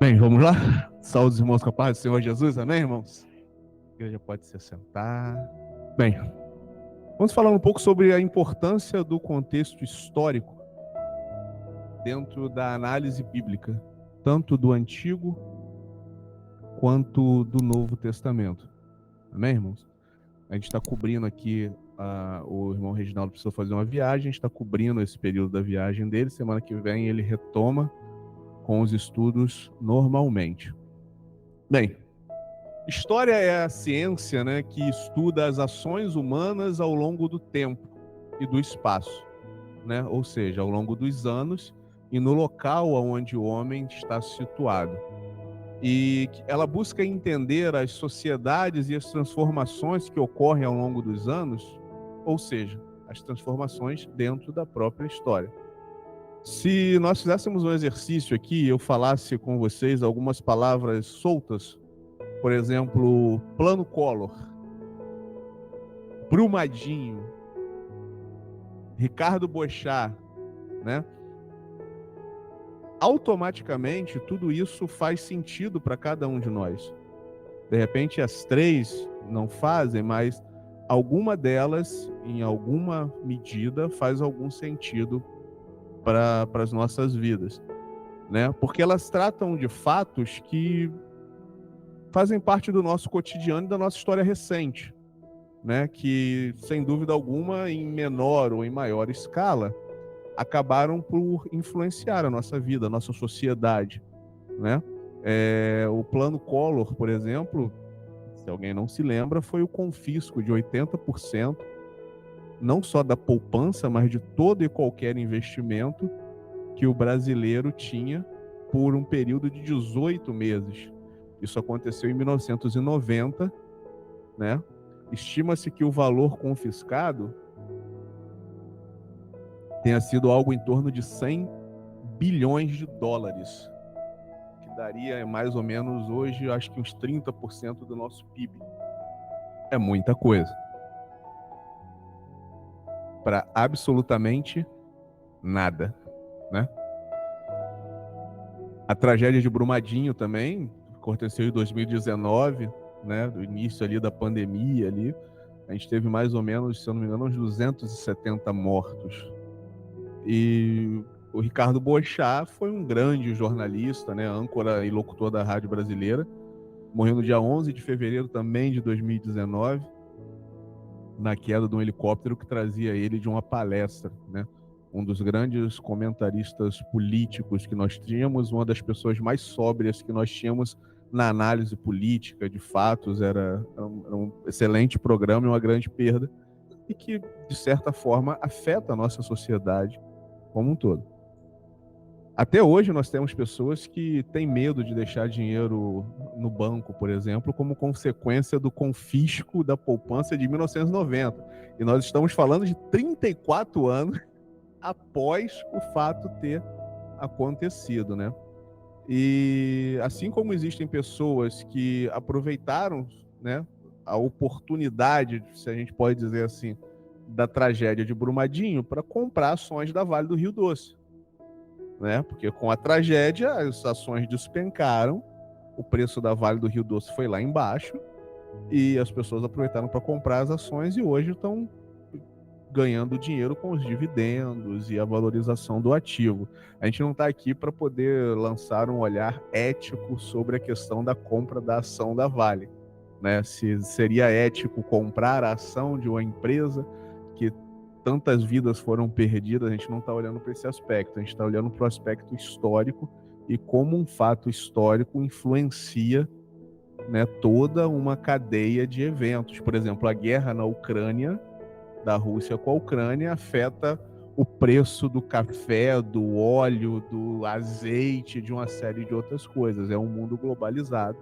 Bem, vamos lá? Saúde, irmãos, com a paz do Senhor Jesus, amém, irmãos? A igreja pode se assentar. Bem, vamos falar um pouco sobre a importância do contexto histórico dentro da análise bíblica, tanto do Antigo quanto do Novo Testamento. Amém, irmãos? A gente está cobrindo aqui, o irmão Reginaldo precisou fazer uma viagem, a gente está cobrindo esse período da viagem dele, semana que vem ele retoma com os estudos normalmente. Bem, história é a ciência, né, que estuda as ações humanas ao longo do tempo e do espaço, né? Ou seja, ao longo dos anos e no local onde o homem está situado. E ela busca entender as sociedades e as transformações que ocorrem ao longo dos anos, ou seja, as transformações dentro da própria história. Se nós fizéssemos um exercício aqui, eu falasse com vocês algumas palavras soltas, por exemplo, Plano Collor, Brumadinho, Ricardo Boechat, né? Automaticamente tudo isso faz sentido para cada um de nós. De repente as três não fazem, mas alguma delas, em alguma medida, faz algum sentido para as nossas vidas, né? Porque elas tratam de fatos que fazem parte do nosso cotidiano e da nossa história recente, né? Que, sem dúvida alguma, em menor ou em maior escala, acabaram por influenciar a nossa vida, a nossa sociedade, né? O Plano Collor, por exemplo, se alguém não se lembra, foi o confisco de 80%, não só da poupança, mas de todo e qualquer investimento que o brasileiro tinha por um período de 18 meses. Isso aconteceu em 1990, né? Estima-se que o valor confiscado tenha sido algo em torno de 100 bilhões de dólares, que daria mais ou menos hoje, acho que uns 30% do nosso PIB. É muita coisa. Para absolutamente nada, né? A tragédia de Brumadinho também aconteceu em 2019, né? Do início ali da pandemia ali. A gente teve mais ou menos, se eu não me engano, uns 270 mortos. E o Ricardo Boechat foi um grande jornalista, né? Âncora e locutor da Rádio Brasileira. Morreu no dia 11 de fevereiro também de 2019, na queda de um helicóptero que trazia ele de uma palestra, né? Um dos grandes comentaristas políticos que nós tínhamos, uma das pessoas mais sóbrias que nós tínhamos na análise política de fatos. Era um excelente programa e uma grande perda, e que, de certa forma, afeta a nossa sociedade como um todo. Até hoje nós temos pessoas que têm medo de deixar dinheiro no banco, por exemplo, como consequência do confisco da poupança de 1990. E nós estamos falando de 34 anos após o fato ter acontecido, né? E assim como existem pessoas que aproveitaram, né, a oportunidade, se a gente pode dizer assim, da tragédia de Brumadinho para comprar ações da Vale do Rio Doce, né? Porque com a tragédia as ações despencaram, o preço da Vale do Rio Doce foi lá embaixo e as pessoas aproveitaram para comprar as ações e hoje estão ganhando dinheiro com os dividendos e a valorização do ativo. A gente não está aqui para poder lançar um olhar ético sobre a questão da compra da ação da Vale, né? Se seria ético comprar a ação de uma empresa que tantas vidas foram perdidas. A gente não está olhando para esse aspecto, a gente está olhando para o aspecto histórico e como um fato histórico influencia, né, toda uma cadeia de eventos. Por exemplo, a guerra na Ucrânia, da Rússia com a Ucrânia, afeta o preço do café, do óleo, do azeite, de uma série de outras coisas. É um mundo globalizado.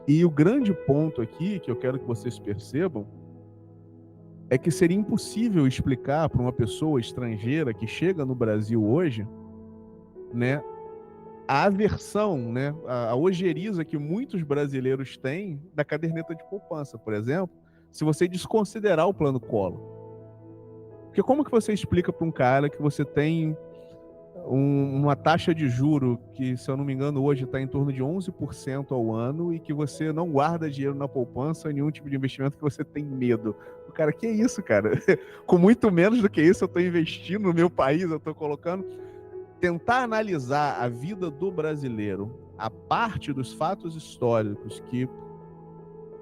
E o grande ponto aqui, que eu quero que vocês percebam, é que seria impossível explicar para uma pessoa estrangeira que chega no Brasil hoje, né, a aversão, né, a ojeriza que muitos brasileiros têm da caderneta de poupança, por exemplo, se você desconsiderar o plano Collor. Porque como que você explica para um cara que você tem uma taxa de juro que, se eu não me engano, hoje está em torno de 11% ao ano e que você não guarda dinheiro na poupança em nenhum tipo de investimento que você tem medo. O cara, que isso, cara? Com muito menos do que isso, eu estou investindo no meu país, eu estou colocando. Tentar analisar a vida do brasileiro a parte dos fatos históricos que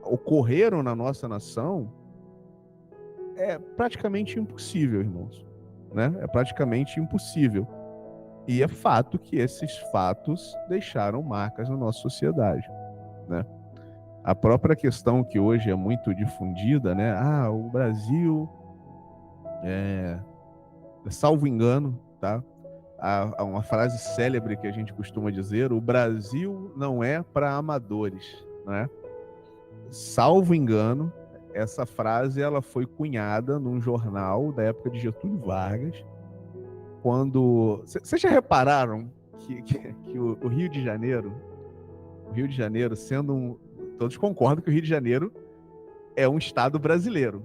ocorreram na nossa nação é praticamente impossível, irmãos. Né? É praticamente impossível. E é fato que esses fatos deixaram marcas na nossa sociedade, né? A própria questão que hoje é muito difundida, né? O Brasil, salvo engano, tá? Há uma frase célebre que a gente costuma dizer: o Brasil não é para amadores, né? Salvo engano, essa frase ela foi cunhada num jornal da época de Getúlio Vargas, quando... Vocês já repararam que o Rio de Janeiro, sendo todos concordam que o Rio de Janeiro é um estado brasileiro.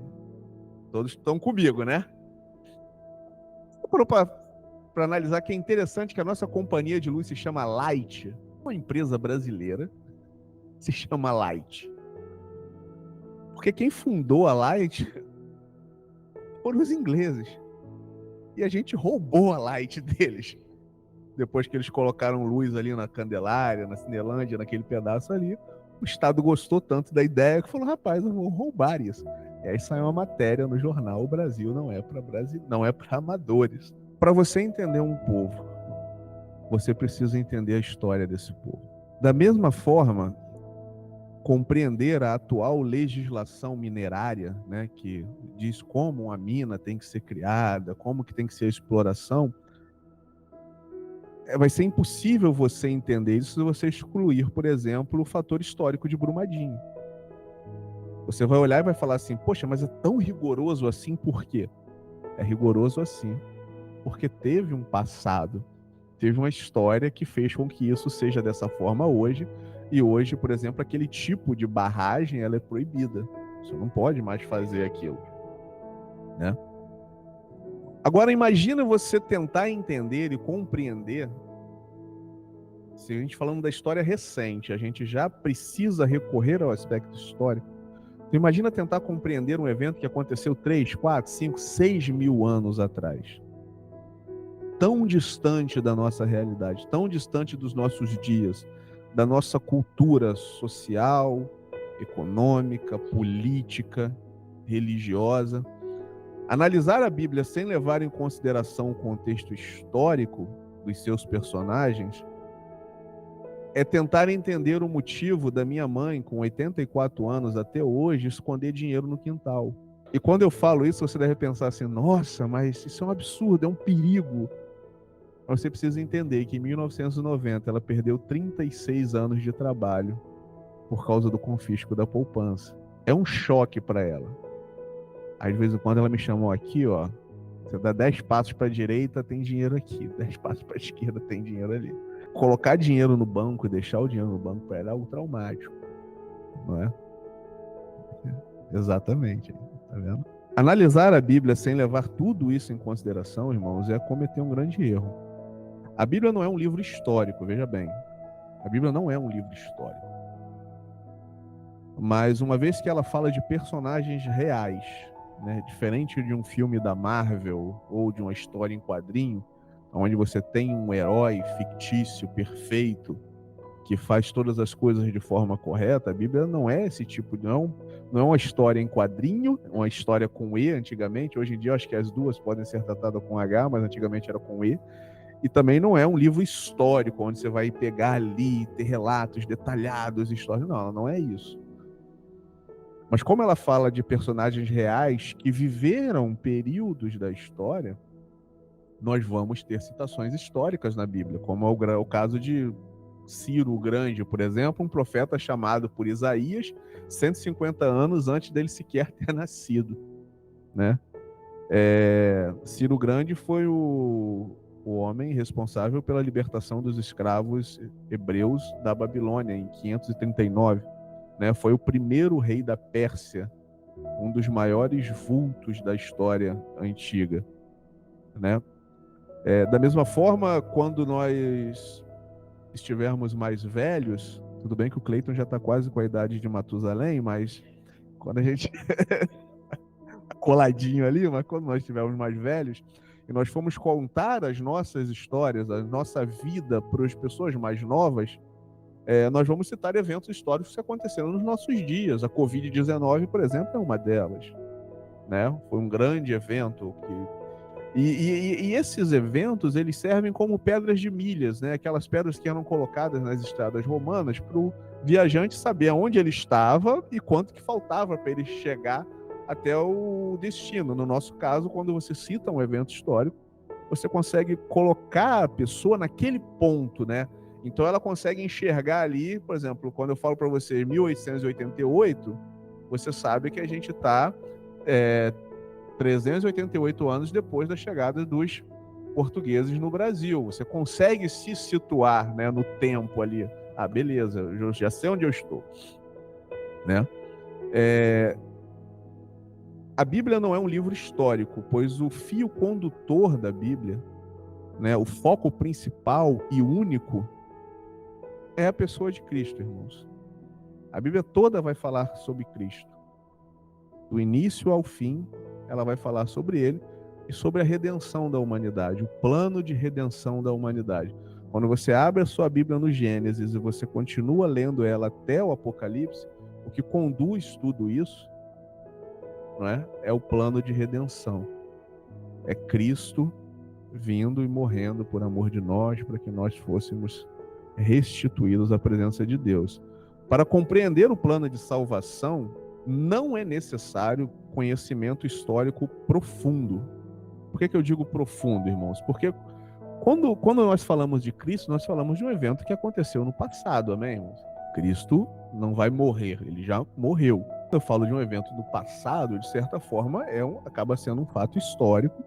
Todos estão comigo, né? Para analisar que é interessante que a nossa companhia de luz se chama Light, uma empresa brasileira se chama Light. Porque quem fundou a Light foram os ingleses. E a gente roubou a Light deles. Depois que eles colocaram luz ali na Candelária, na Cinelândia, naquele pedaço ali, o Estado gostou tanto da ideia que falou: rapaz, eu vou roubar isso. E aí saiu uma matéria no jornal: o Brasil não é para amadores. Para você entender um povo, você precisa entender a história desse povo. Da mesma forma, compreender a atual legislação minerária, né, que diz como uma mina tem que ser criada, como que tem que ser a exploração, vai ser impossível você entender isso se você excluir, por exemplo, o fator histórico de Brumadinho. Você vai olhar e vai falar assim: poxa, mas é tão rigoroso assim, por quê? É rigoroso assim porque teve um passado, teve uma história que fez com que isso seja dessa forma hoje. E hoje, por exemplo, aquele tipo de barragem ela é proibida. Você não pode mais fazer aquilo, né? Agora imagina você tentar entender e compreender. Se a gente falando da história recente, a gente já precisa recorrer ao aspecto histórico. Então, imagina tentar compreender um evento que aconteceu 3, 4, 5, 6 mil anos atrás. Tão distante da nossa realidade, tão distante dos nossos dias, da nossa cultura social, econômica, política, religiosa. Analisar a Bíblia sem levar em consideração o contexto histórico dos seus personagens é tentar entender o motivo da minha mãe, com 84 anos até hoje, esconder dinheiro no quintal. E quando eu falo isso, você deve pensar assim: nossa, mas isso é um absurdo, é um perigo. Mas você precisa entender que em 1990 ela perdeu 36 anos de trabalho por causa do confisco da poupança. É um choque para ela. Aí, de vez em quando ela me chamou aqui, ó, você dá 10 passos para a direita, tem dinheiro aqui. 10 passos para a esquerda, tem dinheiro ali. Colocar dinheiro no banco e deixar o dinheiro no banco para ela é algo traumático, não é? Exatamente, tá vendo? Analisar a Bíblia sem levar tudo isso em consideração, irmãos, é cometer um grande erro. A Bíblia não é um livro histórico, veja bem. A Bíblia não é um livro histórico. Mas uma vez que ela fala de personagens reais, né, diferente de um filme da Marvel ou de uma história em quadrinho, onde você tem um herói fictício, perfeito, que faz todas as coisas de forma correta, a Bíblia não é esse tipo de... Não é uma história em quadrinho, uma história com E antigamente. Hoje em dia eu acho que as duas podem ser tratadas com H, mas antigamente era com E. E também não é um livro histórico, onde você vai pegar ali, ter relatos detalhados, histórias. Não, não é isso. Mas como ela fala de personagens reais que viveram períodos da história, nós vamos ter citações históricas na Bíblia, como é o caso de Ciro o Grande, por exemplo, um profeta chamado por Isaías 150 anos antes dele sequer ter nascido, né? Ciro o Grande foi o homem responsável pela libertação dos escravos hebreus da Babilônia em 539, né? Foi o primeiro rei da Pérsia, um dos maiores vultos da história antiga, né? Da mesma forma, quando nós estivermos mais velhos, tudo bem que o Cleiton já está quase com a idade de Matusalém, mas quando a gente coladinho ali, mas quando nós estivermos mais velhos e nós formos contar as nossas histórias, a nossa vida para as pessoas mais novas, nós vamos citar eventos históricos que aconteceram nos nossos dias. A Covid-19, por exemplo, é uma delas, né? Foi um grande evento e esses eventos, eles servem como pedras de milhas, né? Aquelas pedras que eram colocadas nas estradas romanas para o viajante saber aonde ele estava e quanto que faltava para ele chegar até o destino. No nosso caso, quando você cita um evento histórico, você consegue colocar a pessoa naquele ponto, né? Então ela consegue enxergar ali, por exemplo, quando eu falo para você 1888, você sabe que a gente está 388 anos depois da chegada dos portugueses no Brasil. Você consegue se situar, né, no tempo ali. Ah, beleza, eu já sei onde eu estou, né? A Bíblia não é um livro histórico, pois o fio condutor da Bíblia, né, o foco principal e único é a pessoa de Cristo, irmãos. A Bíblia toda vai falar sobre Cristo. Do início ao fim, ela vai falar sobre ele e sobre a redenção da humanidade, o plano de redenção da humanidade. Quando você abre a sua Bíblia no Gênesis e você continua lendo ela até o Apocalipse, o que conduz tudo isso, não é? É o plano de redenção. É Cristo vindo e morrendo por amor de nós, para que nós fôssemos restituídos à presença de Deus. Para compreender o plano de salvação, não é necessário conhecimento histórico profundo. Por que eu digo profundo, irmãos? Porque quando nós falamos de Cristo, nós falamos de um evento que aconteceu no passado, amém, irmãos? Cristo não vai morrer, ele já morreu. Eu falo de um evento do passado, de certa forma, acaba sendo um fato histórico,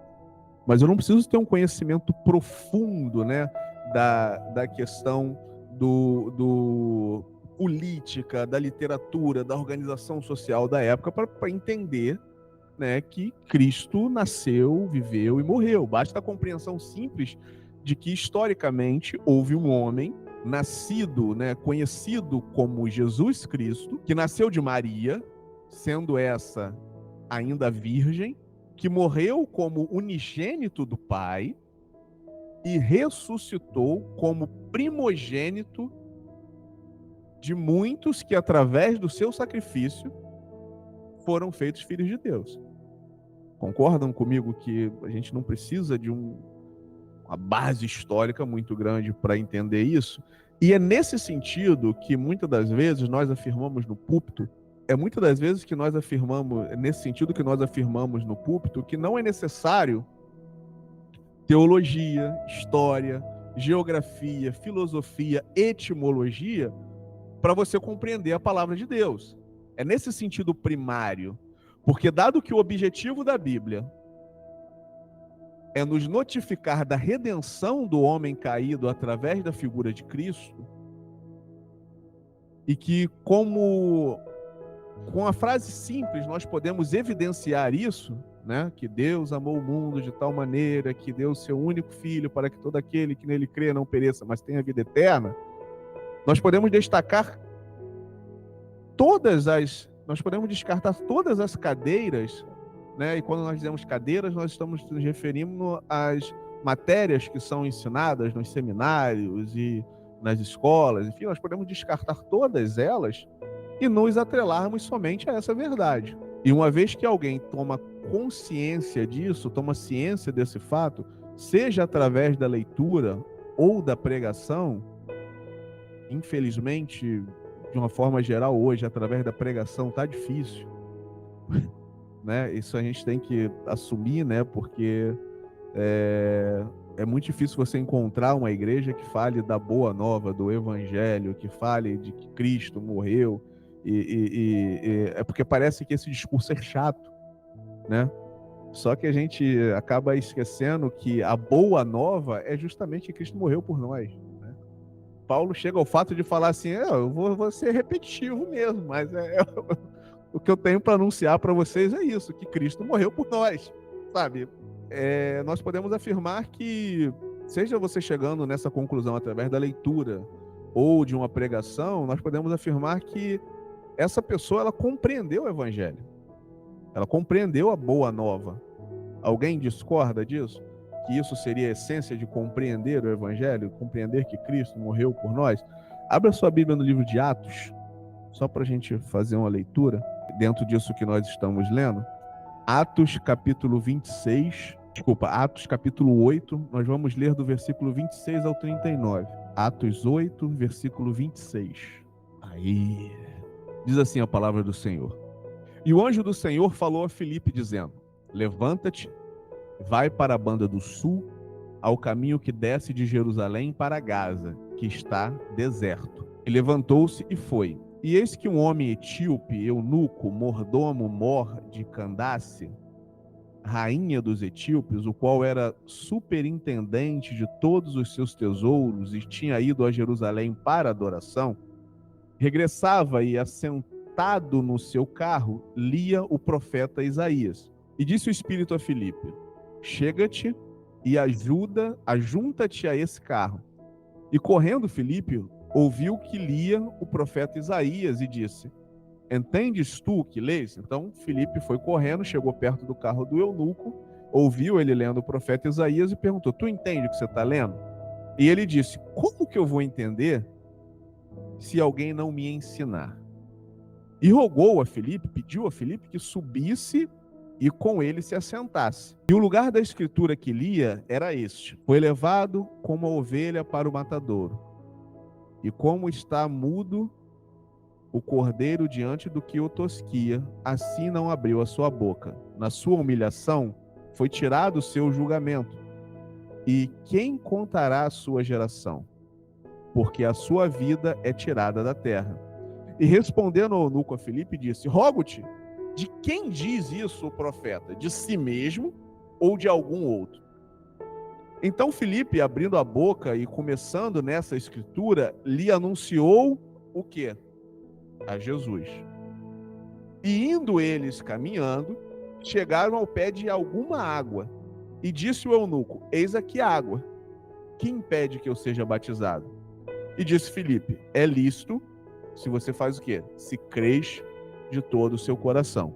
mas eu não preciso ter um conhecimento profundo, né, da questão do política, da literatura, da organização social da época para entender, né, que Cristo nasceu, viveu e morreu. Basta a compreensão simples de que historicamente houve um homem nascido, né, conhecido como Jesus Cristo, que nasceu de Maria, sendo essa ainda virgem, que morreu como unigênito do Pai e ressuscitou como primogênito de muitos que, através do seu sacrifício, foram feitos filhos de Deus. Concordam comigo que a gente não precisa de uma base histórica muito grande para entender isso? E é nesse sentido que muitas das vezes nós afirmamos no púlpito, no púlpito que não é necessário teologia, história, geografia, filosofia, etimologia para você compreender a palavra de Deus. É nesse sentido primário, porque dado que o objetivo da Bíblia é nos notificar da redenção do homem caído através da figura de Cristo, e que com a frase simples nós podemos evidenciar isso, né? Que Deus amou o mundo de tal maneira que deu o seu único filho para que todo aquele que nele crê não pereça, mas tenha vida eterna. Nós podemos descartar todas as cadeiras, né? E quando nós dizemos cadeiras, nós estamos nos referindo às matérias que são ensinadas nos seminários e nas escolas. Enfim, nós podemos descartar todas elas e nos atrelarmos somente a essa verdade. E uma vez que alguém toma consciência disso, toma ciência desse fato, seja através da leitura ou da pregação, infelizmente, de uma forma geral hoje, através da pregação, está difícil, né? Isso a gente tem que assumir, né? Porque é muito difícil você encontrar uma igreja que fale da boa nova, do evangelho, que fale de que Cristo morreu, é porque parece que esse discurso é chato, né? Só que a gente acaba esquecendo que a boa nova é justamente que Cristo morreu por nós, né? Paulo chega ao fato de falar assim, eu vou ser repetitivo mesmo, mas o que eu tenho para anunciar para vocês é isso, que Cristo morreu por nós, sabe? nós podemos afirmar que, seja você chegando nessa conclusão através da leitura ou de uma pregação, nós podemos afirmar que essa pessoa, ela compreendeu o evangelho. Ela compreendeu a boa nova. Alguém discorda disso? Que isso seria a essência de compreender o evangelho, compreender que Cristo morreu por nós? Abra sua Bíblia no livro de Atos, só para a gente fazer uma leitura dentro disso que nós estamos lendo. Atos capítulo 8, nós vamos ler do versículo 26 ao 39. Atos 8, versículo 26. Aí, diz assim a palavra do Senhor. E o anjo do Senhor falou a Filipe, dizendo: levanta-te, vai para a banda do sul, ao caminho que desce de Jerusalém para Gaza, que está deserto. E levantou-se e foi. E eis que um homem etíope, eunuco, mordomo mor de Candace, rainha dos etíopes, o qual era superintendente de todos os seus tesouros e tinha ido a Jerusalém para adoração, regressava e, assentado no seu carro, lia o profeta Isaías. E disse o Espírito a Filipe: chega-te e ajunta-te a esse carro. E correndo Filipe, ouviu que lia o profeta Isaías e disse: entendes tu que lês? Então Filipe foi correndo, chegou perto do carro do eunuco, ouviu ele lendo o profeta Isaías e perguntou: tu entende o que você está lendo? E ele disse: como que eu vou entender se alguém não me ensinar? E rogou a Filipe, pediu a Filipe que subisse e com ele se assentasse. E o lugar da escritura que lia era este: foi levado como a ovelha para o matadouro, e como está mudo o cordeiro diante do que o tosquia, assim não abriu a sua boca. Na sua humilhação foi tirado o seu julgamento. E quem contará a sua geração? Porque a sua vida é tirada da terra. E respondendo o eunuco a Filipe, disse: rogo-te, de quem diz isso o profeta? De si mesmo ou de algum outro? Então Filipe, abrindo a boca e começando nessa escritura, lhe anunciou o quê? A Jesus. E indo eles caminhando, chegaram ao pé de alguma água. E disse o eunuco: eis aqui a água. Que impede que eu seja batizado? E disse Filipe: é lícito, se você faz o quê? Se crês de todo o seu coração.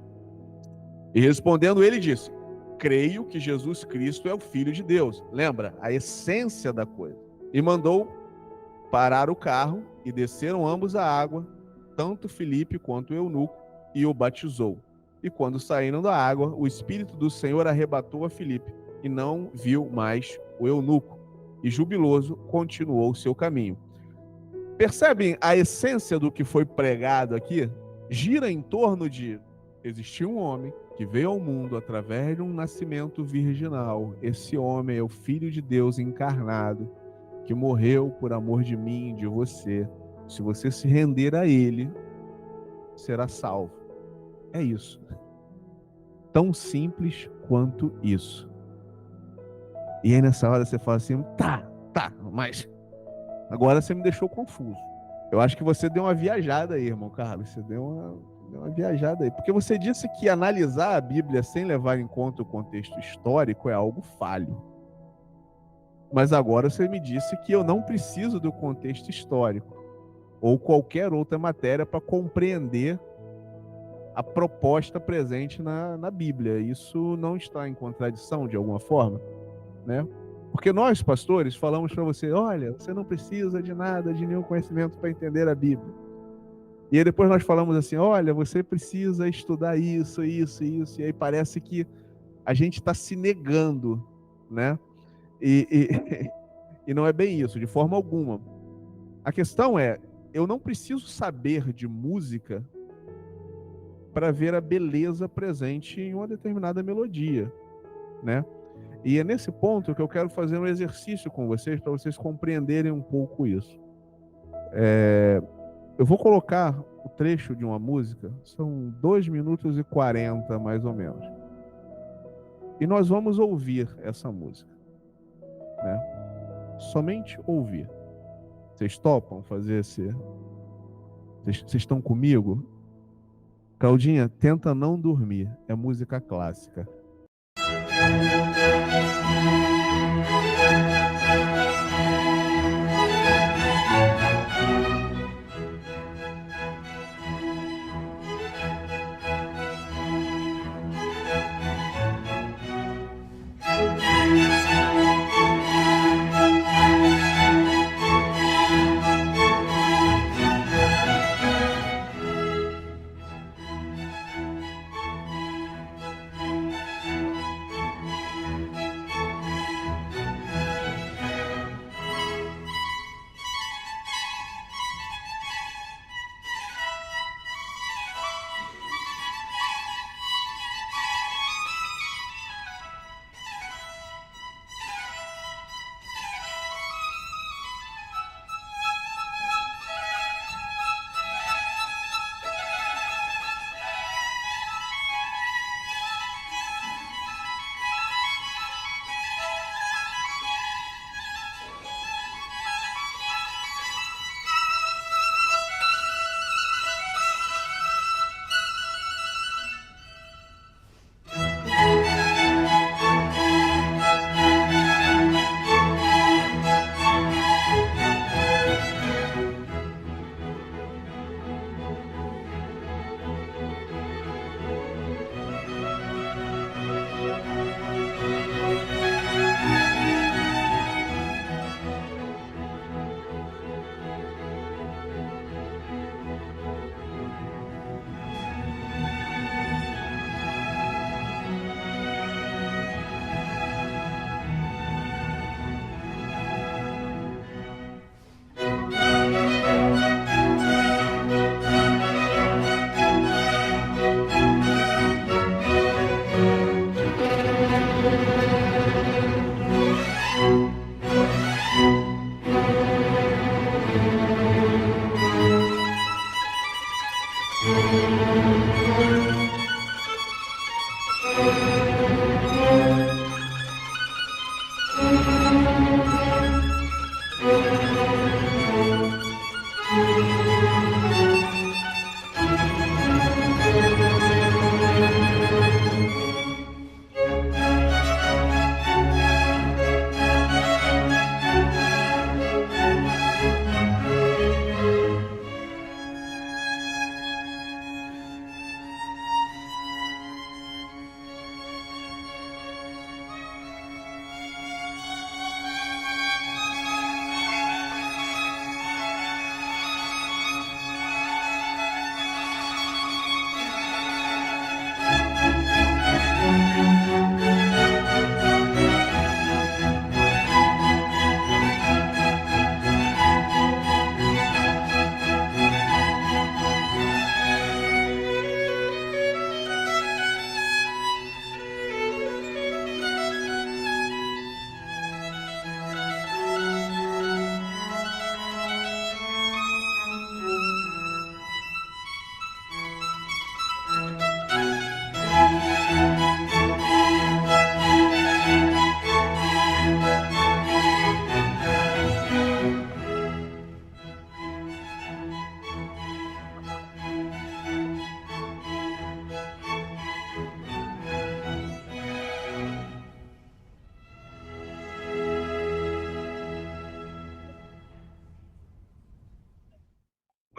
E respondendo ele disse: creio que Jesus Cristo é o Filho de Deus. Lembra? A essência da coisa. E mandou parar o carro e desceram ambos a água, tanto Filipe quanto o eunuco, e o batizou. E quando saíram da água, o Espírito do Senhor arrebatou a Filipe, e não viu mais o eunuco. E jubiloso continuou o seu caminho. Percebem a essência do que foi pregado aqui? Gira em torno de: existiu um homem que veio ao mundo através de um nascimento virginal. Esse homem é o Filho de Deus encarnado, que morreu por amor de mim e de você. Se você se render a ele, será salvo. É isso. Tão simples quanto isso. E aí nessa hora você fala assim: tá, mas agora você me deixou confuso. Eu acho que você deu uma viajada aí, irmão Carlos. Você deu uma viajada aí. Porque você disse que analisar a Bíblia sem levar em conta o contexto histórico é algo falho. Mas agora você me disse que eu não preciso do contexto histórico ou qualquer outra matéria para compreender a proposta presente na Bíblia. Isso não está em contradição de alguma forma, né? Porque nós, pastores, falamos para você: olha, você não precisa de nada, de nenhum conhecimento para entender a Bíblia. E aí depois nós falamos assim: olha, você precisa estudar isso. E aí parece que a gente está se negando, né? E não é bem isso, de forma alguma. A questão é: eu não preciso saber de música para ver a beleza presente em uma determinada melodia, né? E é nesse ponto que eu quero fazer um exercício com vocês, para vocês compreenderem um pouco isso. Eu vou colocar o trecho de uma música, são 2 minutos e 40 mais ou menos. E nós vamos ouvir essa música, né? Somente ouvir. Vocês topam fazer esse... Vocês estão comigo? Claudinha, tenta não dormir. É música clássica.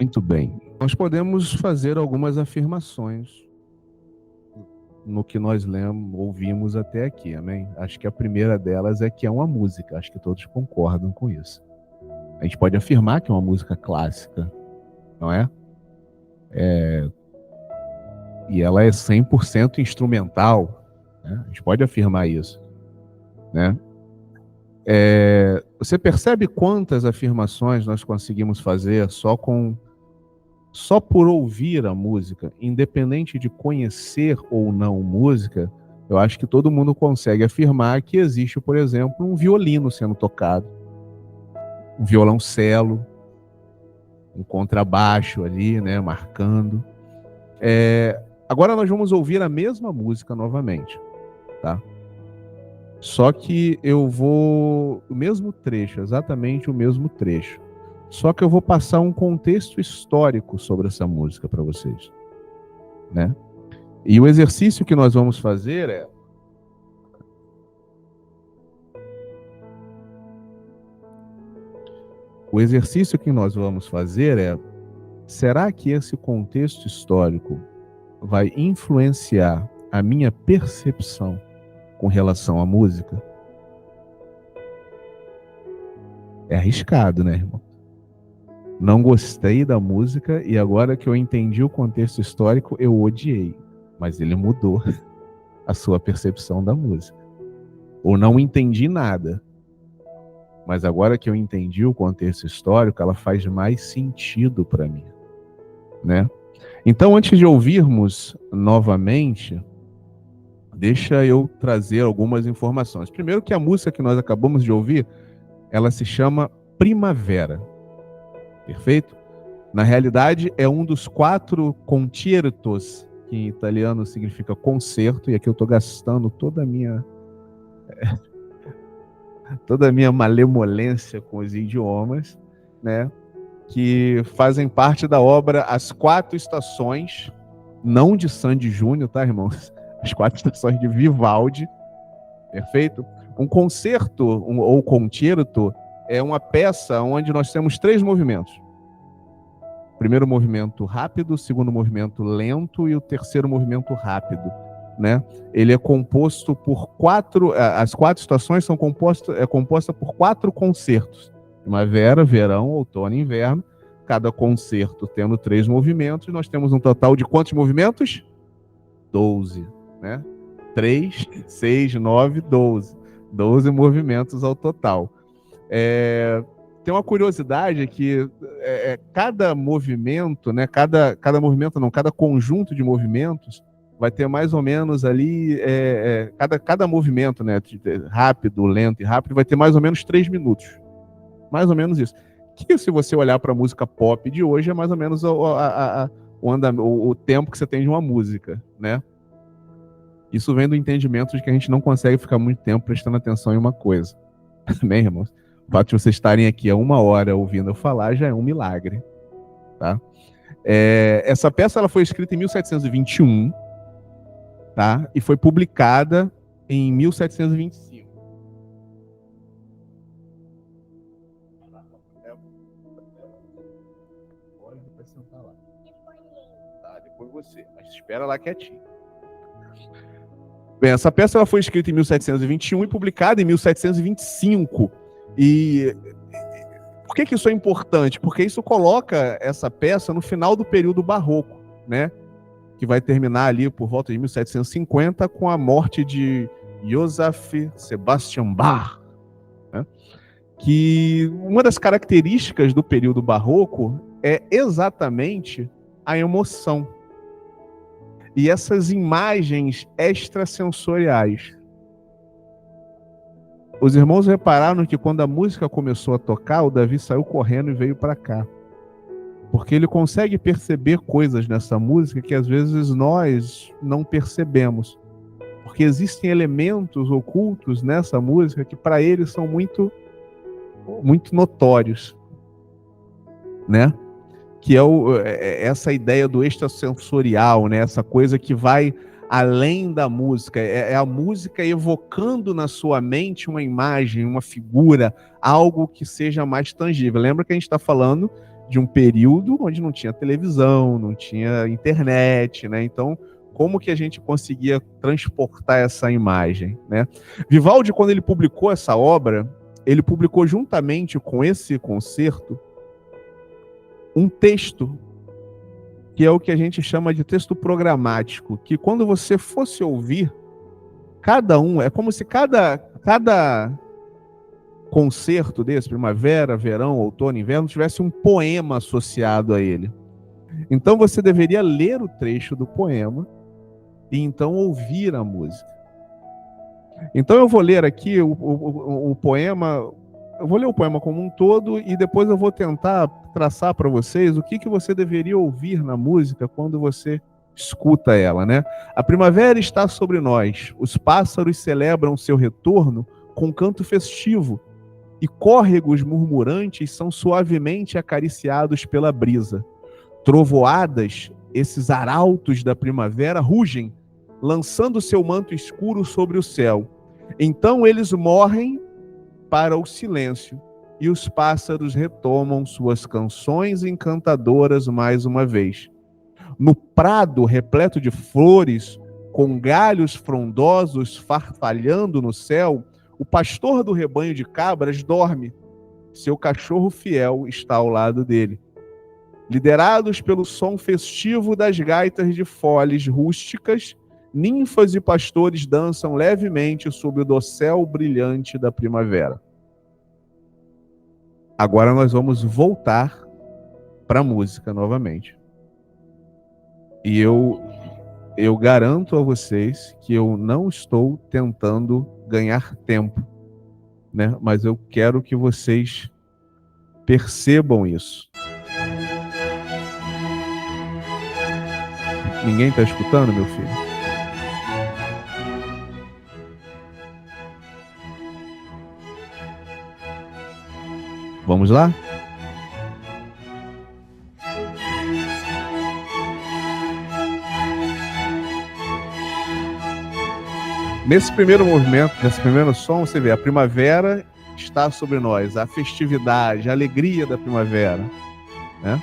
Muito bem. Nós podemos fazer algumas afirmações no que nós lemos, ouvimos até aqui, amém? Acho que a primeira delas é que é uma música, acho que todos concordam com isso. A gente pode afirmar que é uma música clássica, não é? E ela é 100% instrumental, né? A gente pode afirmar isso, né? Você percebe quantas afirmações nós conseguimos fazer só por ouvir a música, independente de conhecer ou não música? Eu acho que todo mundo consegue afirmar que existe, por exemplo, um violino sendo tocado, um violoncelo, um contrabaixo ali, né, marcando. Agora nós vamos ouvir a mesma música novamente, tá? Só que eu vou... O mesmo trecho, exatamente o mesmo trecho. Só que eu vou passar um contexto histórico sobre essa música para vocês, né? E o exercício que nós vamos fazer é... Será que esse contexto histórico vai influenciar a minha percepção com relação à música? É arriscado, né, irmão? Não gostei da música e agora que eu entendi o contexto histórico, eu odiei. Mas ele mudou a sua percepção da música. Ou não entendi nada. Mas agora que eu entendi o contexto histórico, ela faz mais sentido para mim, né? Então, antes de ouvirmos novamente, deixa eu trazer algumas informações. Primeiro que a música que nós acabamos de ouvir, ela se chama Primavera. Perfeito? Na realidade, é um dos 4 concertos, que em italiano significa concerto, e aqui eu estou gastando toda a minha malemolência com os idiomas, né? Que fazem parte da obra As 4 Estações, não de Sandy Júnior, tá, irmãos? As 4 Estações de Vivaldi, perfeito? Um concerto ou concerto é uma peça onde nós temos 3 movimentos. Primeiro movimento rápido, segundo movimento lento e o terceiro movimento rápido, né? Ele é composto por 4... As 4 estações são composta por 4 concertos. Primavera, verão, outono e inverno. Cada concerto tendo 3 movimentos. Nós temos um total de quantos movimentos? 12, né? 3, 6, 9, 12. 12 movimentos ao total. Tem uma curiosidade que cada movimento, né? Cada movimento não, cada conjunto de movimentos vai ter mais ou menos ali, cada movimento, né? Rápido, lento e rápido, vai ter mais ou menos 3 minutos. Mais ou menos isso. Que se você olhar para a música pop de hoje, é mais ou menos o tempo que você tem de uma música, né? Isso vem do entendimento de que a gente não consegue ficar muito tempo prestando atenção em uma coisa. Amém, irmãos? O fato de vocês estarem aqui há 1 hora ouvindo eu falar já é um milagre, tá? Essa peça ela foi escrita em 1721, tá? E foi publicada em 1725. Vai sentar lá. Tá, depois você, mas espera lá quietinho. Bem, essa peça ela foi escrita em 1721 e publicada em 1725. E por que isso é importante? Porque isso coloca essa peça no final do período barroco, né? Que vai terminar ali por volta de 1750 com a morte de Joseph Sebastian Bach, né? Que uma das características do período barroco é exatamente a emoção. E essas imagens extrasensoriais. Os irmãos repararam que quando a música começou a tocar, o Davi saiu correndo e veio para cá. Porque ele consegue perceber coisas nessa música que às vezes nós não percebemos. Porque existem elementos ocultos nessa música que para ele são muito, muito notórios, né? Que é essa ideia do extrasensorial, né? Essa coisa que vai além da música, é a música evocando na sua mente uma imagem, uma figura, algo que seja mais tangível. Lembra que a gente está falando de um período onde não tinha televisão, não tinha internet, né? Então, como que a gente conseguia transportar essa imagem, né? Vivaldi, quando ele publicou essa obra, ele publicou juntamente com esse concerto um texto que é o que a gente chama de texto programático, que quando você fosse ouvir, cada um, é como se cada concerto desse, primavera, verão, outono, inverno, tivesse um poema associado a ele. Então você deveria ler o trecho do poema e então ouvir a música. Então eu vou ler aqui o poema, eu vou ler o poema como um todo e depois eu vou tentar traçar para vocês o que você deveria ouvir na música quando você escuta ela, né? A primavera está sobre nós, os pássaros celebram seu retorno com canto festivo e córregos murmurantes são suavemente acariciados pela brisa. Trovoadas, esses arautos da primavera rugem, lançando seu manto escuro sobre o céu. Então eles morrem para o silêncio e os pássaros retomam suas canções encantadoras mais uma vez. No prado repleto de flores, com galhos frondosos farfalhando no céu, o pastor do rebanho de cabras dorme. Seu cachorro fiel está ao lado dele. Liderados pelo som festivo das gaitas de foles rústicas, ninfas e pastores dançam levemente sob o dossel brilhante da primavera. Agora nós vamos voltar para a música novamente. E eu garanto a vocês que eu não estou tentando ganhar tempo, né? Mas eu quero que vocês percebam isso. Ninguém está escutando, meu filho? Vamos lá? Nesse primeiro movimento, nesse primeiro som, você vê a primavera está sobre nós, a festividade, a alegria da primavera, né?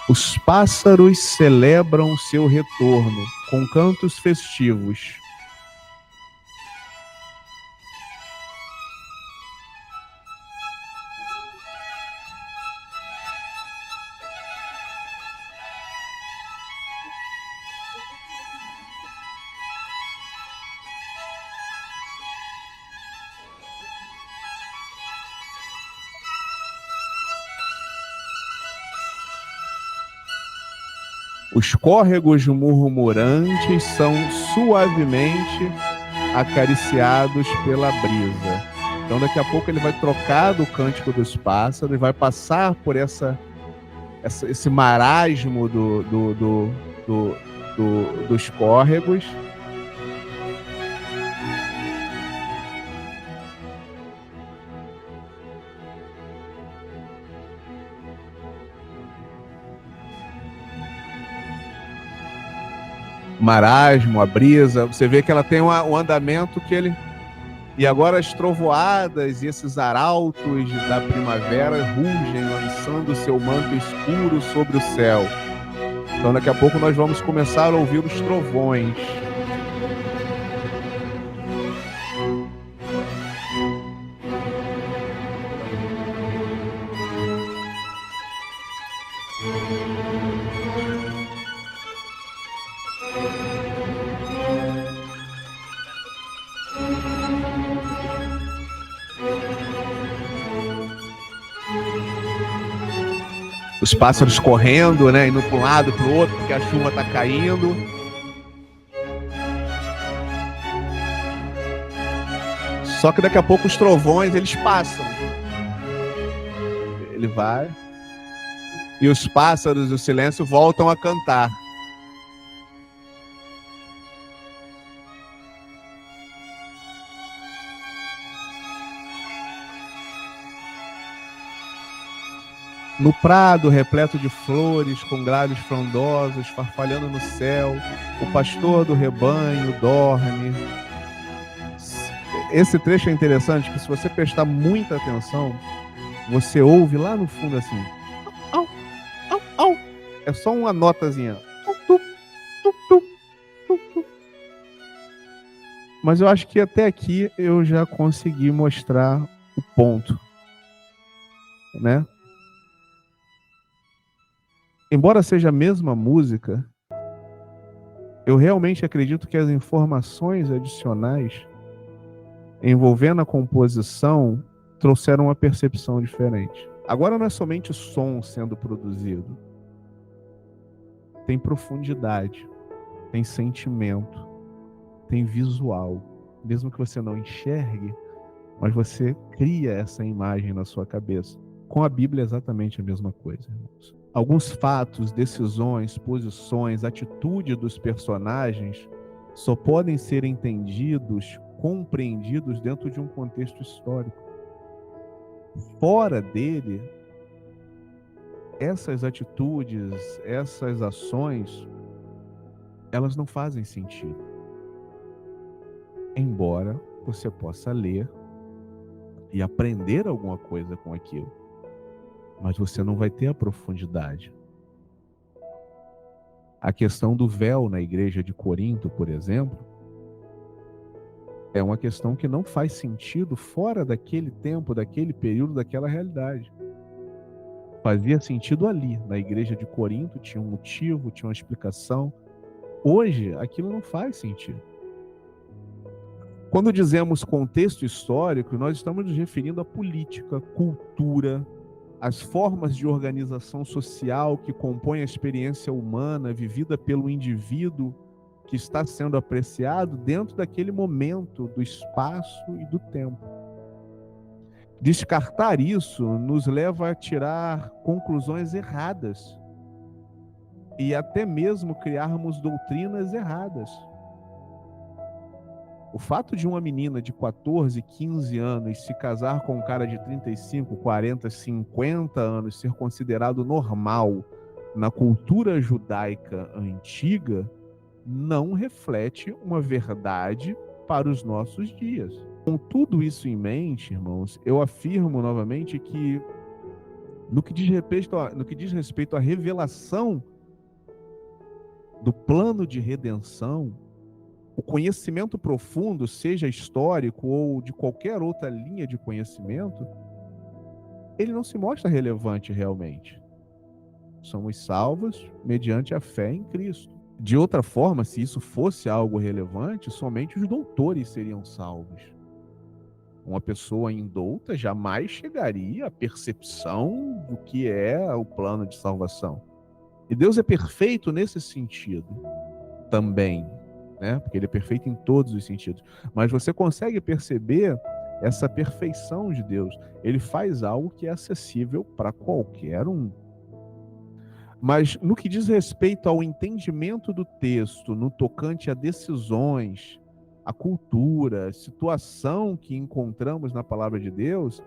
Os pássaros celebram seu retorno com cantos festivos. Os córregos murmurantes são suavemente acariciados pela brisa. Então daqui a pouco ele vai trocar do cântico dos pássaros e vai passar por esse marasmo dos córregos. Marasmo, a brisa, você vê que ela tem um andamento que ele... E agora as trovoadas e esses arautos da primavera rugem, lançando seu manto escuro sobre o céu. Então daqui a pouco nós vamos começar a ouvir os trovões. Os pássaros correndo, né, indo para um lado, para o outro, porque a chuva está caindo. Só que daqui a pouco os trovões, eles passam. Ele vai. E os pássaros do silêncio voltam a cantar. No prado repleto de flores, com galhos frondosos, farfalhando no céu, o pastor do rebanho dorme. Esse trecho é interessante, porque se você prestar muita atenção, você ouve lá no fundo assim, au, au, au. É só uma notazinha. Mas eu acho que até aqui eu já consegui mostrar o ponto, né? Embora seja a mesma música, eu realmente acredito que as informações adicionais envolvendo a composição trouxeram uma percepção diferente. Agora não é somente o som sendo produzido. Tem profundidade, tem sentimento, tem visual. Mesmo que você não enxergue, mas você cria essa imagem na sua cabeça. Com a Bíblia é exatamente a mesma coisa, irmãos. Alguns fatos, decisões, posições, atitude dos personagens só podem ser entendidos, compreendidos dentro de um contexto histórico. Fora dele, essas atitudes, essas ações, elas não fazem sentido. Embora você possa ler e aprender alguma coisa com aquilo, mas você não vai ter a profundidade. A questão do véu na igreja de Corinto, por exemplo, é uma questão que não faz sentido fora daquele tempo, daquele período, daquela realidade. Fazia sentido ali, na igreja de Corinto, tinha um motivo, tinha uma explicação. Hoje, aquilo não faz sentido. Quando dizemos contexto histórico, nós estamos nos referindo à política, cultura, as formas de organização social que compõem a experiência humana vivida pelo indivíduo que está sendo apreciado dentro daquele momento do espaço e do tempo. Descartar isso nos leva a tirar conclusões erradas e até mesmo criarmos doutrinas erradas. O fato de uma menina de 14, 15 anos se casar com um cara de 35, 40, 50 anos ser considerado normal na cultura judaica antiga não reflete uma verdade para os nossos dias. Com tudo isso em mente, irmãos, eu afirmo novamente que no que diz respeito à revelação do plano de redenção, o conhecimento profundo, seja histórico ou de qualquer outra linha de conhecimento, ele não se mostra relevante realmente. Somos salvos mediante a fé em Cristo. De outra forma, se isso fosse algo relevante, somente os doutores seriam salvos. Uma pessoa indouta jamais chegaria à percepção do que é o plano de salvação. E Deus é perfeito nesse sentido também, né? Porque ele é perfeito em todos os sentidos. Mas você consegue perceber essa perfeição de Deus. Ele faz algo que é acessível para qualquer um. Mas no que diz respeito ao entendimento do texto, no tocante a decisões, a cultura, a situação que encontramos na palavra de Deus,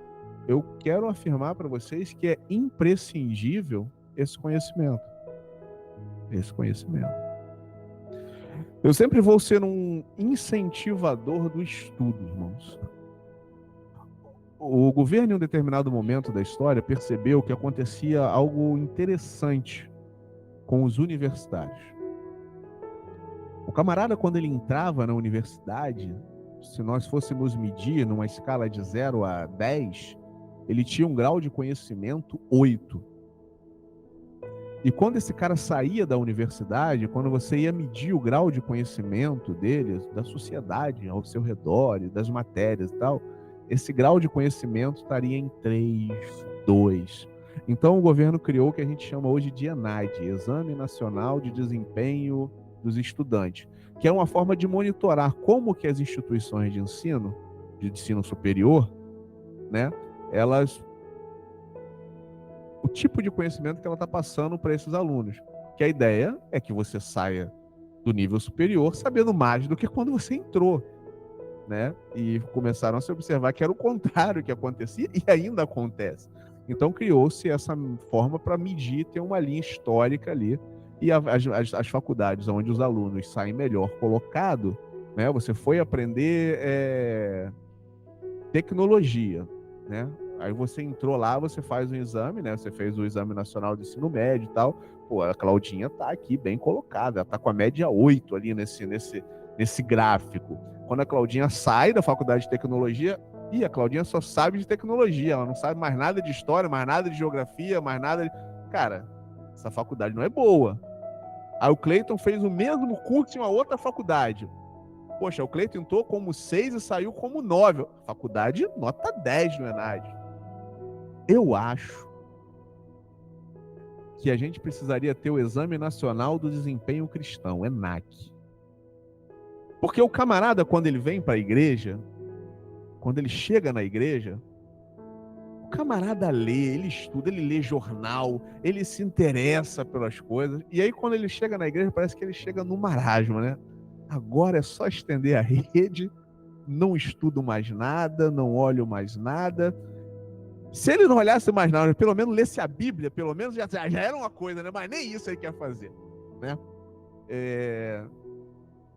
eu quero afirmar para vocês que é imprescindível esse conhecimento. Esse conhecimento. Eu sempre vou ser um incentivador do estudo, irmãos. O governo, em um determinado momento da história, percebeu que acontecia algo interessante com os universitários. O camarada, quando ele entrava na universidade, se nós fôssemos medir numa escala de 0 a 10, ele tinha um grau de conhecimento 8. E quando esse cara saía da universidade, quando você ia medir o grau de conhecimento dele, da sociedade ao seu redor, das matérias e tal, esse grau de conhecimento estaria em 3, 2. Então o governo criou o que a gente chama hoje de ENAD, Exame Nacional de Desempenho dos Estudantes, que é uma forma de monitorar como que as instituições de ensino superior, né, o tipo de conhecimento que ela está passando para esses alunos. Que a ideia é que você saia do nível superior sabendo mais do que quando você entrou, né? E começaram a se observar que era o contrário que acontecia e ainda acontece. Então criou-se essa forma para medir, ter uma linha histórica ali. E as faculdades onde os alunos saem melhor colocado, né? Você foi aprender tecnologia, né? Aí você entrou lá, você faz um exame, né? Você fez o Exame Nacional de Ensino Médio e tal. Pô, a Claudinha tá aqui bem colocada, ela tá com a média 8 ali nesse gráfico. Quando a Claudinha sai da faculdade de tecnologia, a Claudinha só sabe de tecnologia, ela não sabe mais nada de história, mais nada de geografia, mais nada de... Cara, essa faculdade não é boa. Aí o Cleiton fez o mesmo curso em uma outra faculdade. Poxa, o Cleiton entrou como 6 e saiu como 9. Faculdade, nota 10 no ENAD. Eu acho que a gente precisaria ter o Exame Nacional do Desempenho Cristão, ENAC. Porque o camarada, quando ele vem para a igreja, quando ele chega na igreja, o camarada lê, ele estuda, ele lê jornal, ele se interessa pelas coisas. E aí, quando ele chega na igreja, parece que ele chega no marasmo, né? Agora é só estender a rede, não estudo mais nada, não olho mais nada. Se ele não olhasse mais nada, pelo menos lesse a Bíblia, pelo menos já era uma coisa, né? Mas nem isso ele quer fazer, né?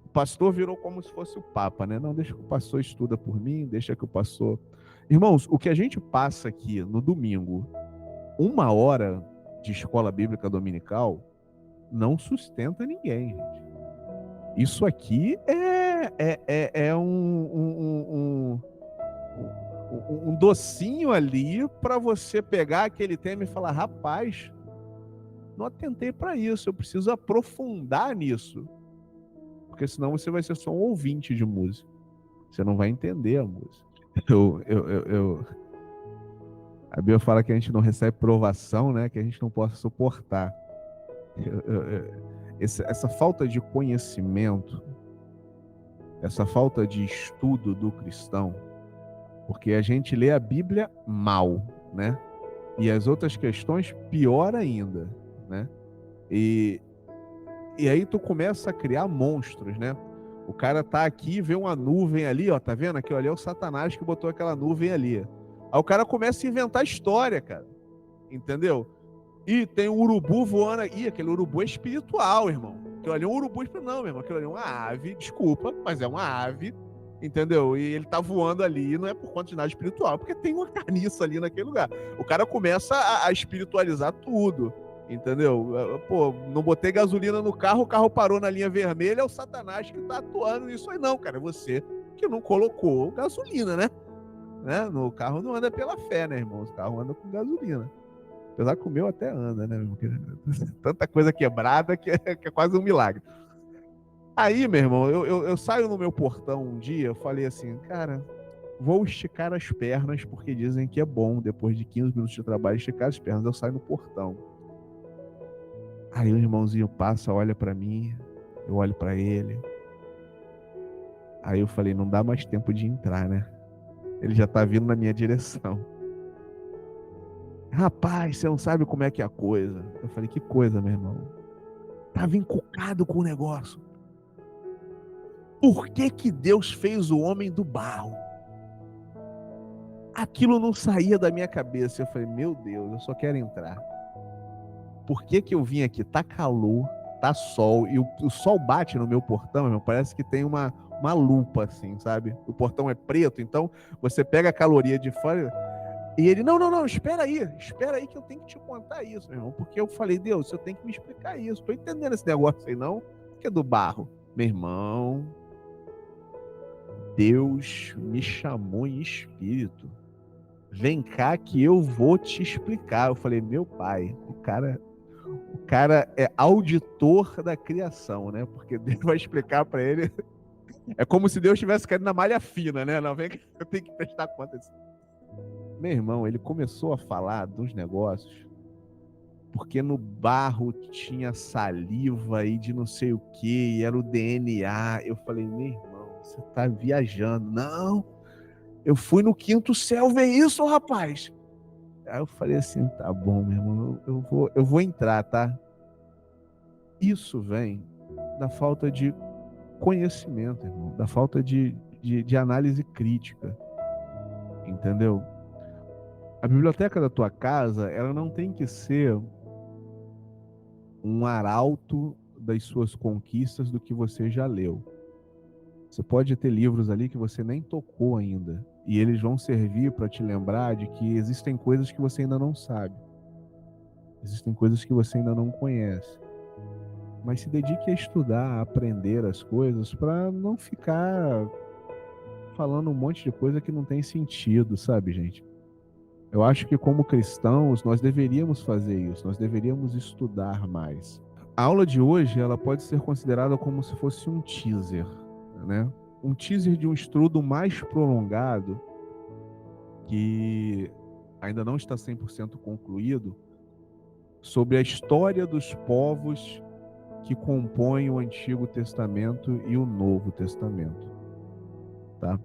O pastor virou como se fosse o Papa, né? Não, deixa que o pastor estuda por mim, deixa que o pastor... Irmãos, o que a gente passa aqui no domingo, 1 hora de escola bíblica dominical, não sustenta ninguém, gente. Isso aqui é um docinho ali para você pegar aquele tema e falar, rapaz, não atentei para isso, eu preciso aprofundar nisso. Porque senão você vai ser só um ouvinte de música. Você não vai entender a música. A Bíblia fala que a gente não recebe provação, né? Que a gente não possa suportar. Essa falta de conhecimento, essa falta de estudo do cristão, porque a gente lê a Bíblia mal, né? E as outras questões pior ainda, né? E aí tu começa a criar monstros, né? O cara tá aqui e vê uma nuvem ali, ó, tá vendo? Aquilo ali é o Satanás que botou aquela nuvem ali. Aí o cara começa a inventar história, cara. Entendeu? E tem um urubu voando aqui. Aquele urubu é espiritual, irmão. Aquilo ali é um urubu espiritual. Não, meu irmão, aquilo ali é uma ave, desculpa, mas é uma ave, entendeu? E ele tá voando ali, não é por conta de nada espiritual, porque tem uma carniça ali naquele lugar. O cara começa a espiritualizar tudo. Entendeu? Pô, não botei gasolina no carro, o carro parou na linha vermelha, é o Satanás que tá atuando nisso aí. Não, cara, é você que não colocou gasolina, né? No carro não anda pela fé, né, irmão? O carro anda com gasolina. Apesar que o meu até anda, né? Tanta coisa quebrada que é quase um milagre. Aí, meu irmão, eu saio no meu portão um dia, eu falei assim, cara, vou esticar as pernas, porque dizem que é bom, depois de 15 minutos de trabalho, esticar as pernas. Eu saio no portão. Aí o irmãozinho passa, olha para mim, eu olho para ele. Aí eu falei, não dá mais tempo de entrar, né? Ele já tá vindo na minha direção. Rapaz, você não sabe como é que é a coisa. Eu falei, que coisa, meu irmão? Tava encucado com o negócio. Por que Deus fez o homem do barro? Aquilo não saía da minha cabeça. Eu falei, meu Deus, eu só quero entrar. Por que eu vim aqui? Tá calor, tá sol, e o sol bate no meu portão, meu, parece que tem uma lupa, assim, sabe? O portão é preto, então você pega a caloria de fora. E ele, não, espera aí que eu tenho que te contar isso, meu irmão. Porque eu falei, Deus, você tem que me explicar isso. Tô entendendo esse negócio aí, não? Que é do barro. Meu irmão, Deus me chamou em espírito. Vem cá que eu vou te explicar. Eu falei, meu pai, o cara é auditor da criação, né? Porque Deus vai explicar para ele. É como se Deus tivesse caído na malha fina, né? Não, vem que eu tenho que prestar conta disso. Meu irmão, ele começou a falar dos negócios, porque no barro tinha saliva e de não sei o que, e era o DNA. Eu falei, meu irmão, você tá viajando. Não, eu fui no quinto céu ver isso, rapaz. Aí eu falei assim, tá bom, meu irmão, eu vou entrar, tá? Isso vem da falta de conhecimento, irmão, da falta de análise crítica, entendeu? A biblioteca da tua casa, ela não tem que ser um arauto das suas conquistas do que você já leu. Você pode ter livros ali que você nem tocou ainda, e eles vão servir para te lembrar de que existem coisas que você ainda não sabe. Existem coisas que você ainda não conhece. Mas se dedique a estudar, a aprender as coisas, para não ficar falando um monte de coisa que não tem sentido, sabe, gente? Eu acho que como cristãos, nós deveríamos fazer isso, nós deveríamos estudar mais. A aula de hoje, ela pode ser considerada como se fosse um teaser, né? Um teaser de um estudo mais prolongado que ainda não está 100% concluído sobre a história dos povos que compõem o Antigo Testamento e o Novo Testamento, tá?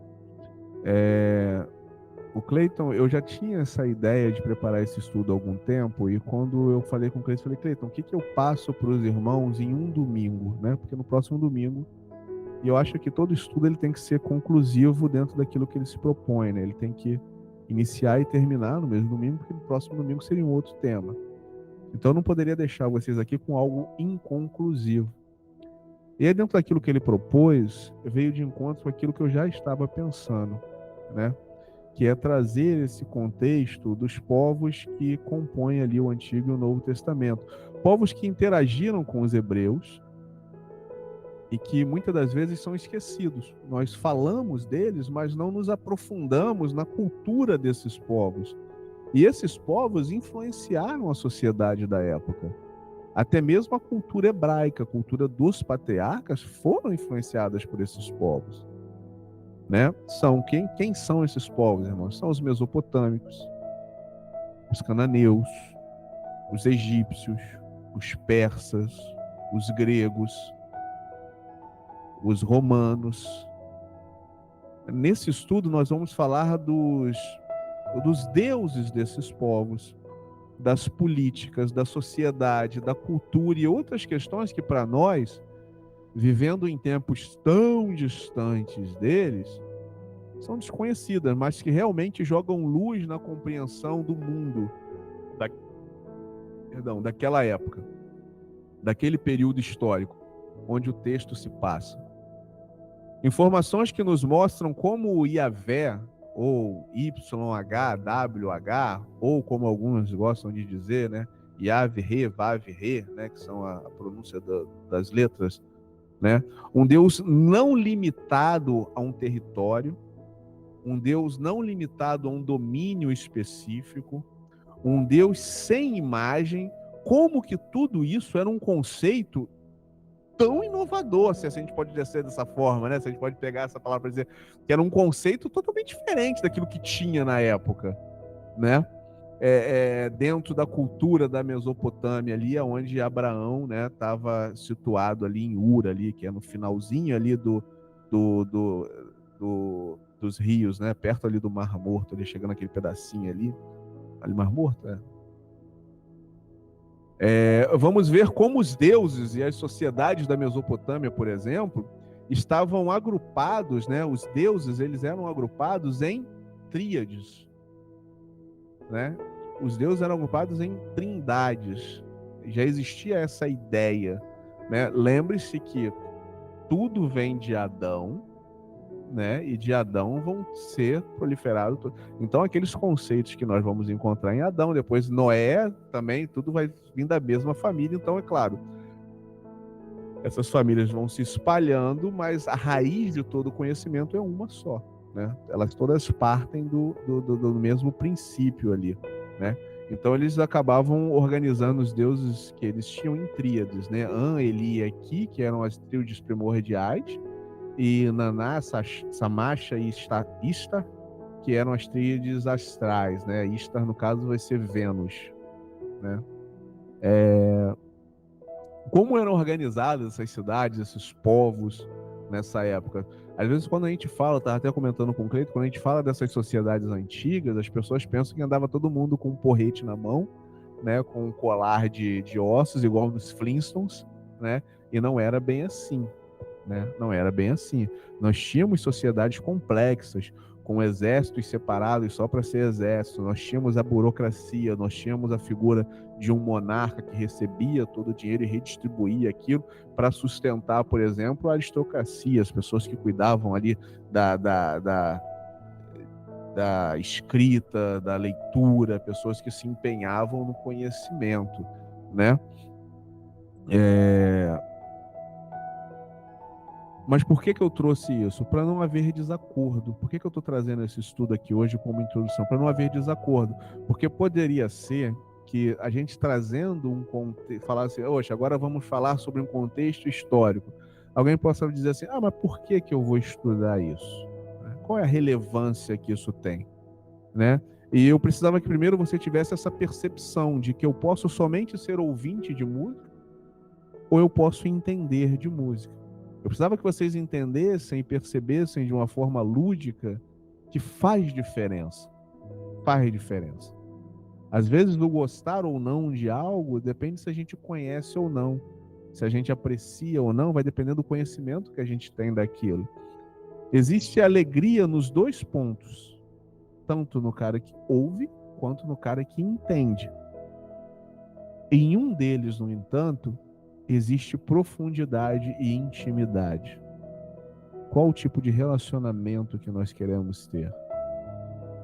O Cleiton, eu já tinha essa ideia de preparar esse estudo há algum tempo, e quando eu falei com o Cleiton, eu falei, Cleiton, o que eu passo para os irmãos em um domingo, né? Porque no próximo domingo, e eu acho que todo estudo ele tem que ser conclusivo dentro daquilo que ele se propõe, né? Ele tem que iniciar e terminar no mesmo domingo, porque no próximo domingo seria um outro tema. Então eu não poderia deixar vocês aqui com algo inconclusivo. E aí, dentro daquilo que ele propôs, veio de encontro com aquilo que eu já estava pensando, né? Que é trazer esse contexto dos povos que compõem ali o Antigo e o Novo Testamento. Povos que interagiram com os hebreus e que muitas das vezes são esquecidos. Nós falamos deles, mas não nos aprofundamos na cultura desses povos. E esses povos influenciaram a sociedade da época. Até mesmo a cultura hebraica, a cultura dos patriarcas, foram influenciadas por esses povos, né? São quem são esses povos, irmãos? São os mesopotâmicos, os cananeus, os egípcios, os persas, os gregos, os romanos. Nesse estudo nós vamos falar dos deuses desses povos, das políticas, da sociedade, da cultura e outras questões que para nós, vivendo em tempos tão distantes deles, são desconhecidas, mas que realmente jogam luz na compreensão do mundo daquela época, daquele período histórico onde o texto se passa. Informações que nos mostram como o Yahvé, ou YHWH, ou como alguns gostam de dizer, né, Yahvé, Vavre, né, que são a pronúncia das letras, né, um Deus não limitado a um território, um Deus não limitado a um domínio específico, um Deus sem imagem. Como que tudo isso era um conceito tão inovador, se a gente pode dizer dessa forma, né? Se a gente pode pegar essa palavra para dizer que era um conceito totalmente diferente daquilo que tinha na época, né? Dentro da cultura da Mesopotâmia ali, onde Abraão, né, estava situado ali em Ur, ali, que é no finalzinho ali dos rios, né? Perto ali do Mar Morto, ali, chegando aquele pedacinho ali Mar Morto, vamos ver como os deuses e as sociedades da Mesopotâmia, por exemplo, estavam agrupados, né? Os deuses, eles eram agrupados em tríades, né? Os deuses eram agrupados em trindades. Já existia essa ideia, né? Lembre-se que tudo vem de Adão, né? E de Adão vão ser proliferados. Então, aqueles conceitos que nós vamos encontrar em Adão, depois Noé também, tudo vai vir da mesma família. Então, é claro, essas famílias vão se espalhando, mas a raiz de todo o conhecimento é uma só, né? Elas todas partem do mesmo princípio ali, né? Então, eles acabavam organizando os deuses que eles tinham em tríades, né? An, Eli e Aki, que eram as tríades primordiais, e Naná, Samacha e Istar, que eram as tríades astrais, né? Istar, no caso, vai ser Vênus, né? Como eram organizadas essas cidades, esses povos nessa época? Às vezes, quando a gente fala, estava até comentando com o Cleiton, quando a gente fala dessas sociedades antigas, as pessoas pensam que andava todo mundo com um porrete na mão, né? Com um colar de ossos, igual nos Flintstones, né? E não era bem assim. Né? Não era bem assim. Nós tínhamos sociedades complexas, com exércitos separados só para ser exército, nós tínhamos a burocracia, nós tínhamos a figura de um monarca que recebia todo o dinheiro e redistribuía aquilo para sustentar, por exemplo, a aristocracia, as pessoas que cuidavam ali da escrita, da leitura, pessoas que se empenhavam no conhecimento, né? Mas por que eu trouxe isso? Para não haver desacordo. Por que eu estou trazendo esse estudo aqui hoje como introdução? Para não haver desacordo. Porque poderia ser que a gente trazendo um contexto, falasse, oxe, agora vamos falar sobre um contexto histórico. Alguém possa dizer assim, mas por que eu vou estudar isso? Qual é a relevância que isso tem? Né? E eu precisava que primeiro você tivesse essa percepção de que eu posso somente ser ouvinte de música ou eu posso entender de música. Eu precisava que vocês entendessem e percebessem de uma forma lúdica que faz diferença. Faz diferença. Às vezes o gostar ou não de algo depende se a gente conhece ou não. Se a gente aprecia ou não, vai depender do conhecimento que a gente tem daquilo. Existe alegria nos dois pontos. Tanto no cara que ouve, quanto no cara que entende. Em um deles, no entanto, existe profundidade e intimidade. Qual o tipo de relacionamento que nós queremos ter?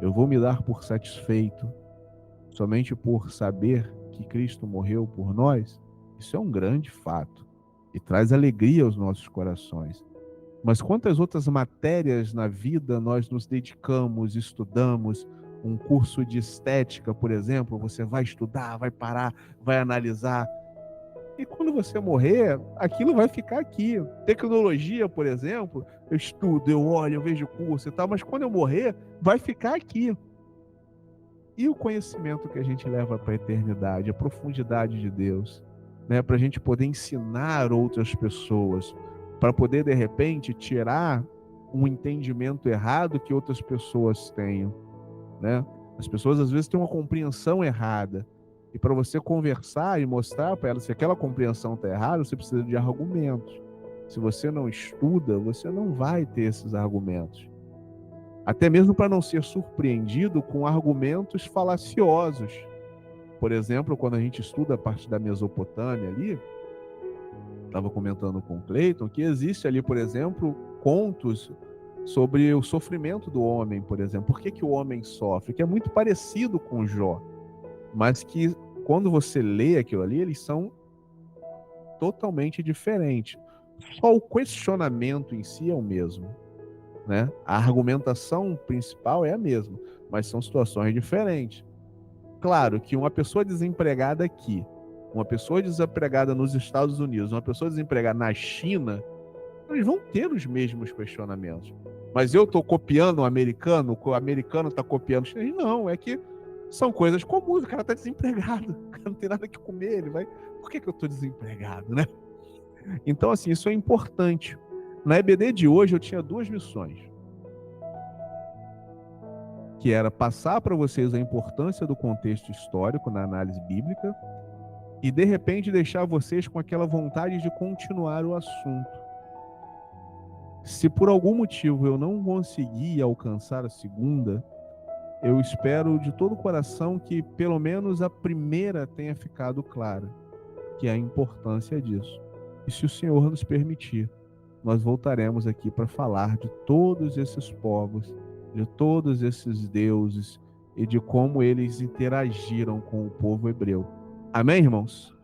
Eu vou me dar por satisfeito somente por saber que Cristo morreu por nós? Isso é um grande fato e traz alegria aos nossos corações. Mas quantas outras matérias na vida nós nos dedicamos, estudamos? Um curso de estética, por exemplo, você vai estudar, vai parar, vai analisar. E quando você morrer, aquilo vai ficar aqui. Tecnologia, por exemplo, eu estudo, eu olho, eu vejo curso e tal, mas quando eu morrer, vai ficar aqui. E o conhecimento que a gente leva para a eternidade, a profundidade de Deus, né? Para a gente poder ensinar outras pessoas, para poder, de repente, tirar um entendimento errado que outras pessoas tenham, né? As pessoas, às vezes, têm uma compreensão errada. E para você conversar e mostrar para elas se aquela compreensão está errada, você precisa de argumentos. Se você não estuda, você não vai ter esses argumentos. Até mesmo para não ser surpreendido com argumentos falaciosos. Por exemplo, quando a gente estuda a parte da Mesopotâmia ali, estava comentando com o Cleiton, que existe ali, por exemplo, contos sobre o sofrimento do homem, por exemplo. Por que o homem sofre? Que é muito parecido com Jó, mas que quando você lê aquilo ali, eles são totalmente diferentes. Só o questionamento em si é o mesmo, né? A argumentação principal é a mesma, mas são situações diferentes. Claro que uma pessoa desempregada aqui, uma pessoa desempregada nos Estados Unidos, uma pessoa desempregada na China, eles vão ter os mesmos questionamentos. Mas eu estou copiando o americano está copiando o chinês? Não, é que são coisas comuns. O cara está desempregado, o cara não tem nada que comer, ele vai... Por que eu estou desempregado, né? Então, assim, isso é importante. Na EBD de hoje eu tinha duas missões, que era passar para vocês a importância do contexto histórico na análise bíblica e, de repente, deixar vocês com aquela vontade de continuar o assunto. Se por algum motivo eu não conseguir alcançar a segunda, eu espero de todo o coração que pelo menos a primeira tenha ficado clara, que é a importância disso. E se o Senhor nos permitir, nós voltaremos aqui para falar de todos esses povos, de todos esses deuses e de como eles interagiram com o povo hebreu. Amém, irmãos?